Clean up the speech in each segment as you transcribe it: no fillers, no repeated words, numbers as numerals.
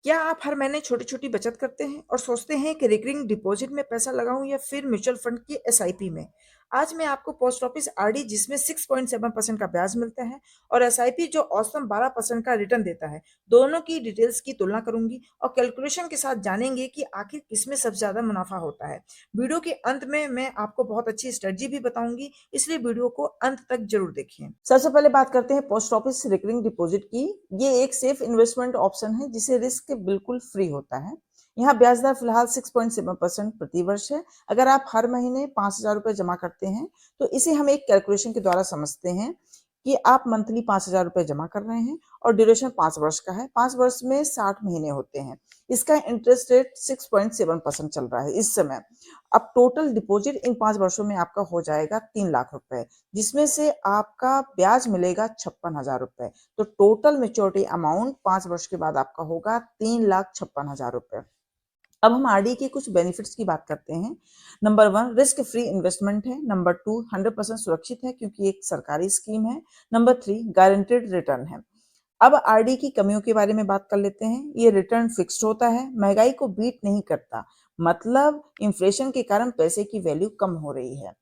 क्या आप हर महीने छोटी-छोटी बचत करते हैं और सोचते हैं कि रिकरिंग डिपॉजिट में पैसा लगाऊँ या फिर म्यूचुअल फंड की एसआईपी में? आज मैं आपको पोस्ट ऑफिस आरडी जिसमें 6.7% का ब्याज मिलता है और एसआईपी जो औसतन 12% का रिटर्न देता है, दोनों की डिटेल्स की तुलना करूँगी और कैलकुलेशन के साथ जानेंगे कि आखिर किसमें सबसे ज़्यादा मुनाफ़ा होता है। वीडियो के अंत में मैं आपको बहुत अच्छी स्ट्रेटजी भी बताऊँगी, इसलिए वीडियो को अंत तक ज़रूर देखिए। सबसे पहले बात करते हैं पोस्ट ऑफिस रिकरिंग डिपॉजिट की। ये एक सेफ इन्वेस्टमेंट ऑप्शन है जिसे रिस्क बिल्कुल फ्री होता है। यहाँ ब्याज दर फिलहाल 6.7% प्रति वर्ष है। अगर आप हर महीने 5,000 रुपए जमा करते हैं, तो इसे हम एक कैलकुलेशन के द्वारा समझते हैं कि आप मंथली 5,000 रुपए जमा कर रहे हैं और ड्यूरेशन 5 वर्ष का है। 5 वर्ष में 60 महीने होते हैं। इसका इंटरेस्ट रेट 6.7% चल रहा है इस समय। अब टोटल डिपॉजिट इन 5 वर्षों में आपका हो जाएगा 3 लाख रुपए, जिसमें से आपका ब्याज मिलेगा 56,000 रुपए। तो टोटल मैच्योरिटी अमाउंट 5 वर्ष के बाद आपका होगा 3,56,000 रुपए। अब हम आरडी के कुछ बेनिफिट्स की बात करते हैं। नंबर 1 रिस्क फ्री इन्वेस्टमेंट है। नंबर 2 100% सुरक्षित है क्योंकि एक सरकारी स्कीम है। नंबर 3 गारंटेड रिटर्न है। अब आरडी की कमियों के बारे में बात कर लेते हैं। ये रिटर्न फिक्स्ड होता है, महंगाई को बीट नहीं करता, मतलब इन्फ्लेशन के कारण पैसे की वैल्यू कम हो रही है।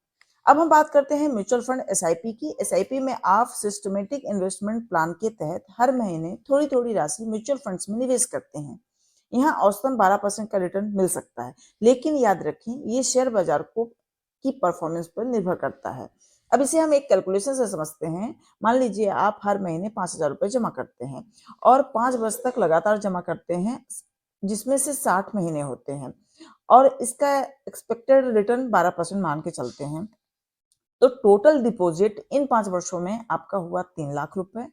अब हम बात करते हैं म्यूचुअल फंड एसआईपी की। एसआईपी में आप सिस्टमेटिक इन्वेस्टमेंट प्लान के तहत हर महीने थोड़ी थोड़ी राशि म्यूचुअल फंड्स में निवेश करते हैं। यहाँ औसतन 12% का रिटर्न मिल सकता है, लेकिन याद रखें ये शेयर बाजार को की परफॉर्मेंस पर निर्भर करता है। अब इसे हम एक कैलकुलेशन से समझते हैं। मान लीजिए आप हर महीने 5,000 रुपए जमा करते हैं और 5 वर्ष तक लगातार जमा करते हैं, जिसमें से 60 महीने होते हैं और इसका एक्सपेक्टेड रिटर्न 12% मान के चलते हैं। तो टोटल डिपॉजिट इन 5 वर्षों में आपका हुआ 3 लाख रुपए।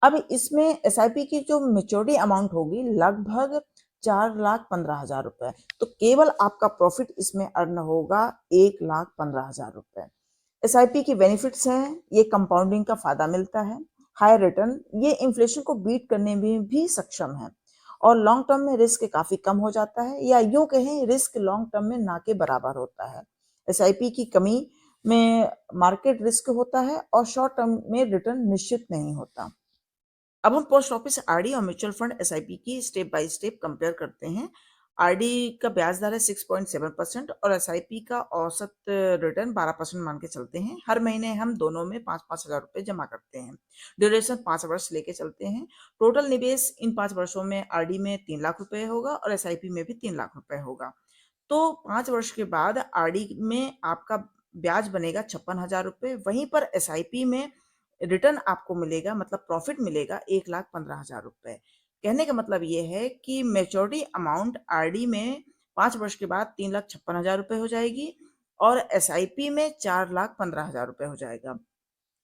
अब इसमें एसआईपी की जो मैच्योरिटी अमाउंट होगी लगभग 4,15,000 रुपए। तो केवल आपका प्रॉफिट इसमें अर्न होगा 1,15,000 रुपए। एसआईपी की बेनिफिट्स हैं, ये कंपाउंडिंग का फायदा मिलता है, हाई रिटर्न, ये इन्फ्लेशन को बीट करने में भी सक्षम है और लॉन्ग टर्म में रिस्क काफी कम हो जाता है, या यूं कहें रिस्क लॉन्ग टर्म में ना के बराबर होता है। एसआईपी की कमी में मार्केट रिस्क होता है और शॉर्ट टर्म में रिटर्न निश्चित नहीं होता। अब हम पोस्ट ऑफिस आरडी और म्यूचुअल फंड एसआईपी की स्टेप बाय स्टेप कंपेयर करते हैं। आरडी का ब्याज दर है 6.7% और एसआईपी का औसत रिटर्न 12% मान के चलते हैं। हर महीने हम दोनों में 5-5 हज़ार रुपए जमा करते हैं। ड्यूरेशन 5 वर्ष लेके चलते हैं। टोटल निवेश इन 5 वर्षों में आरडी में 3 लाख रुपए होगा और एसआईपी में भी 3 लाख रुपए होगा। तो 5 वर्ष के बाद आरडी में आपका ब्याज बनेगा 56,000 रुपए, वहीं पर एसआईपी में रिटर्न आपको मिलेगा, मतलब प्रॉफिट मिलेगा 1,15,000 रुपए। कहने का मतलब ये है कि मैच्योरिटी अमाउंट आरडी में 5 वर्ष के बाद 3,56,000 रुपए हो जाएगी और एसआईपी में 4,15,000 रुपए हो जाएगा।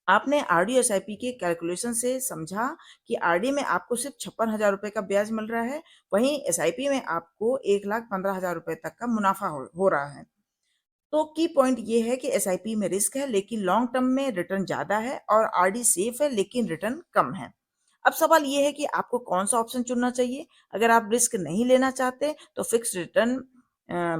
आपने आरडी और एसआईपी के कैलकुलेशन से समझा कि आरडी में आपको सिर्फ 56,000 रुपए का ब्याज मिल रहा है, वहीं एसआईपी में आपको 1,15,000 रुपए तक का मुनाफा हो रहा है। तो की पॉइंट ये है कि एसआईपी में रिस्क है लेकिन लॉन्ग टर्म में रिटर्न ज्यादा है और आरडी सेफ है लेकिन रिटर्न कम है। अब सवाल ये है कि आपको कौन सा ऑप्शन चुनना चाहिए। अगर आप रिस्क नहीं लेना चाहते तो फिक्स रिटर्न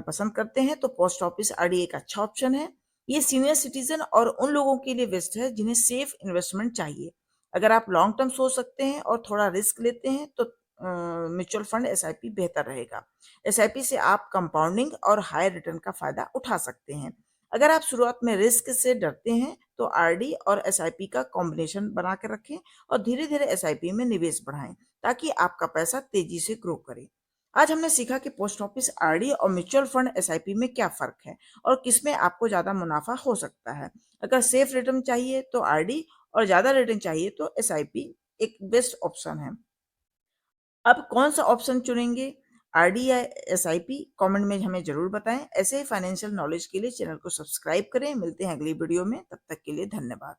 पसंद करते हैं तो पोस्ट ऑफिस आरडी एक अच्छा ऑप्शन है। ये सीनियर सिटीजन और उन लोगों के लिए बेस्ट है जिन्हें सेफ इन्वेस्टमेंट चाहिए। अगर आप लॉन्ग टर्म सोच सकते हैं और थोड़ा रिस्क लेते हैं तो म्यूचुअल फंड एसआईपी बेहतर रहेगा। एसआईपी से आप कंपाउंडिंग और हाई रिटर्न का फायदा उठा सकते हैं। अगर आप शुरुआत में रिस्क से डरते हैं तो आरडी और एसआईपी का कॉम्बिनेशन बना के रखें और धीरे धीरे एसआईपी में निवेश बढ़ाएं ताकि आपका पैसा तेजी से ग्रो करे। आज हमने सीखा कि पोस्ट ऑफिस आरडी और म्यूचुअल फंड एसआईपी में क्या फर्क है और किसमें आपको ज्यादा मुनाफा हो सकता है। अगर सेफ रिटर्न चाहिए तो आरडी और ज्यादा रिटर्न चाहिए तो एसआईपी एक बेस्ट ऑप्शन है। अब कौन सा ऑप्शन चुनेंगे, आरडी या एसआईपी, कमेंट में हमें जरूर बताएं। ऐसे ही फाइनेंशियल नॉलेज के लिए चैनल को सब्सक्राइब करें। मिलते हैं अगली वीडियो में, तब तक के लिए धन्यवाद।